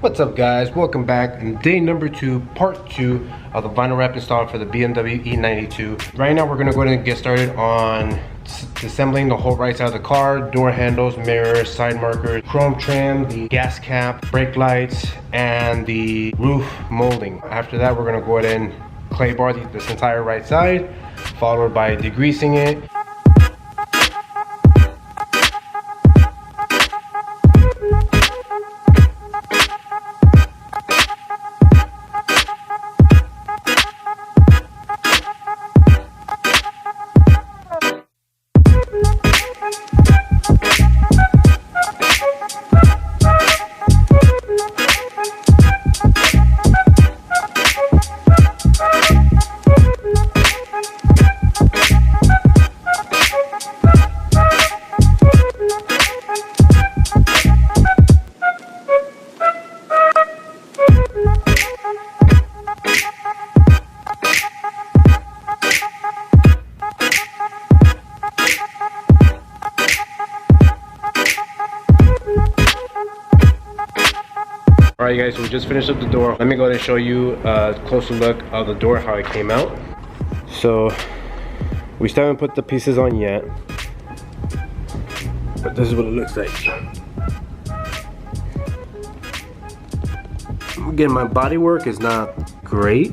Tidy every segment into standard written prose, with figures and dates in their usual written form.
What's up, guys? Welcome back. In day number 2, part 2 of the vinyl wrap install for the BMW E92. Right now we're going to go ahead and get started on assembling the whole right side of the car: door handles, mirrors, side markers, chrome trim, the gas cap, brake lights, and the roof molding. After that, we're going to go ahead and clay bar this entire right side, followed by degreasing it. Alright guys, so we just finished up the door. Let me go ahead and show you a closer look of the door, how it came out. So we still haven't put the pieces on yet, but this is what it looks like. Again, my body work is not great,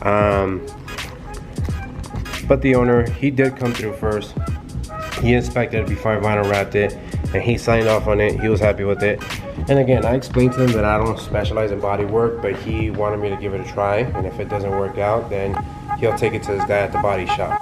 but the owner, he did come through first. He inspected it before I vinyl wrapped it, and he signed off on it. He was happy with it. And again, I explained to him that I don't specialize in body work, but he wanted me to give it a try, and if it doesn't work out, then he'll take it to his guy at the body shop.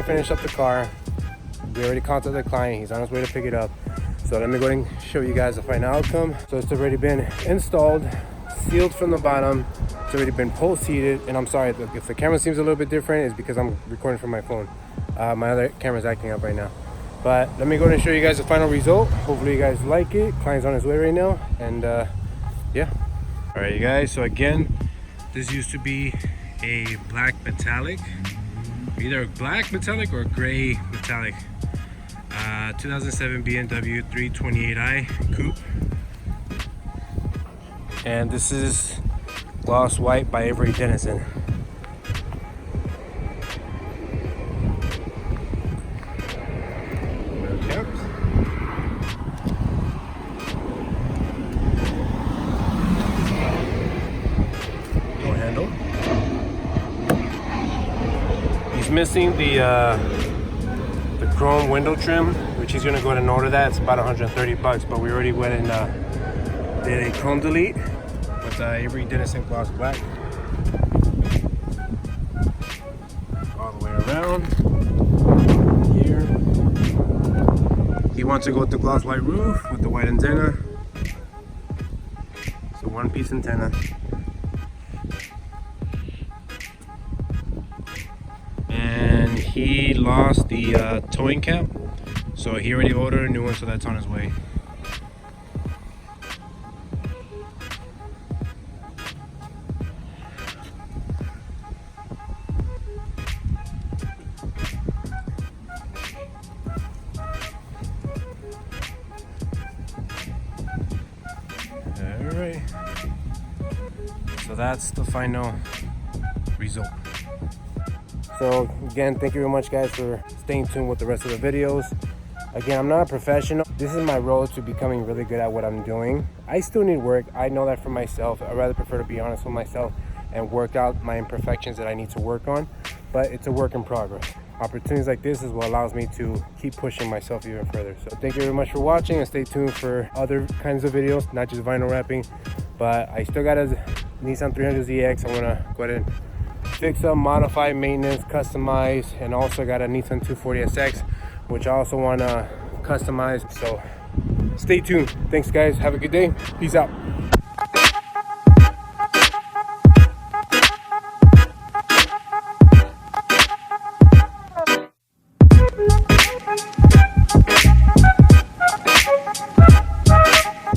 finish up the car. We already contacted the client. He's on his way to pick it up. So let me go ahead and show you guys the final outcome. So it's already been installed, sealed from the bottom. It's already been post heated. And I'm sorry if the camera seems a little bit different, it's because I'm recording from my phone. My other camera's acting up right now. But let me go ahead and show you guys the final result. Hopefully you guys like it. Client's on his way right now. And yeah. All right, you guys. So again, this used to be a black metallic, either a black metallic or a gray metallic. 2007 BMW 328i coupe, and this is gloss white by Avery Dennison. Door handle. He's missing the chrome window trim, which he's gonna go ahead and order that. It's about 130 bucks, but we already went and did a chrome delete with Avery Dennison gloss black all the way around here. He wants to go with the gloss white roof with the white antenna. So one piece antenna. And he lost the towing cap, so he already ordered a new one, so that's on his way. All right, so that's the final result. So again, thank you very much guys for staying tuned with the rest of the videos. Again, I'm not a professional. This is my road to becoming really good at what I'm doing. I still need work. I know that for myself. I rather prefer to be honest with myself and work out my imperfections that I need to work on. But it's a work in progress. Opportunities like this is what allows me to keep pushing myself even further. So thank you very much for watching, and stay tuned for other kinds of videos, not just vinyl wrapping. But I still got a Nissan 300ZX. I want to go ahead and fix up, modify, maintenance, customize, and also got a Nissan 240SX, which I also want to customize. So stay tuned. Thanks guys, have a good day, peace out.